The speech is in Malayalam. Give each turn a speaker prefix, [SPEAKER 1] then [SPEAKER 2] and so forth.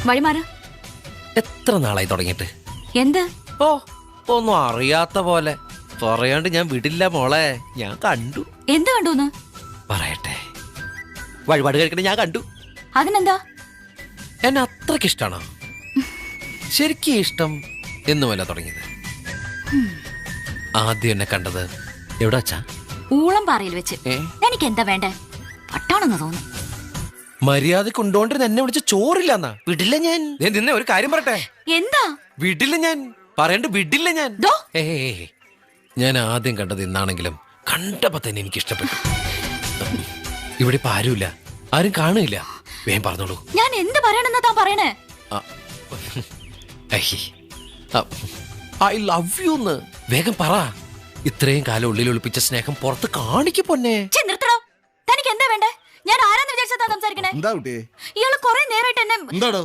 [SPEAKER 1] വഴിമാറ്.
[SPEAKER 2] എത്ര നാളായി തുടങ്ങിയിട്ട്?
[SPEAKER 1] എന്ത്?
[SPEAKER 2] ഓ, ഒന്നും അറിയാത്ത പോലെ പറയാണ്ട് ഞാൻ വിടില്ല മോളെ. ഞാൻ കണ്ടു.
[SPEAKER 1] എന്ത് കണ്ടൂന്ന്?
[SPEAKER 2] പറയട്ടെ, വഴിപാട് കഴിക്കണ ഞാൻ കണ്ടു.
[SPEAKER 1] അതിനെന്താ?
[SPEAKER 2] എന്നെ അത്രക്ക് ഇഷ്ടാണോ? ശരിക്കും ഇഷ്ടം എന്നുമല്ല തുടങ്ങിയത്. ആദ്യം എന്നെ കണ്ടത് എവിടെ വച്ചാ?
[SPEAKER 1] ഊളം പാറയിൽ വെച്ച്. എനിക്ക് എന്താ വേണ്ടേ? പട്ടാണെന്ന് തോന്നുന്നു.
[SPEAKER 2] മര്യാദ കൊണ്ടോണ്ടിരുന്ന എന്നെ വിളിച്ച് ചോറില്ലെന്നാ. വിടില്ല ഞാൻ. നിന്നെ ഒരു കാര്യം പറയട്ടെ.
[SPEAKER 1] എന്താ?
[SPEAKER 2] വിടില്ല ഞാൻ. പറയണ്ട്, വിടില്ല ഞാൻ.
[SPEAKER 1] ദോ.
[SPEAKER 2] ഞാൻ ആദ്യം കണ്ടത് ഇന്നാണെങ്കിലും കണ്ടപ്പോ തന്നെ എനിക്ക് ഇഷ്ടപ്പെട്ടു. ഇവിടെ ഇപ്പൊ ആരുമില്ല, ആരും കാണില്ല. വേഗം പറഞ്ഞോളൂ.
[SPEAKER 1] ഞാൻ എന്ത് പറയണെന്നാ താൻ പറയണേ?
[SPEAKER 2] ഐ ലവ് യു എന്ന് വേഗം പറ. ഇത്രയും കാലം ഉള്ളിൽ ഒളിപ്പിച്ച സ്നേഹം പുറത്ത് കാണിക്ക് പൊന്നെ.
[SPEAKER 1] നിർത്തടോ. തനിക്ക് എന്താ വേണ്ടേ? ഞാൻ ആരാന്ന് വിചാരിച്ചാ സംസാരിക്കണേ?
[SPEAKER 3] എന്താ കുട്ടി?
[SPEAKER 1] ഇയാള് കൊറേ നേരായിട്ട് എന്നെ.
[SPEAKER 3] എന്താടോ?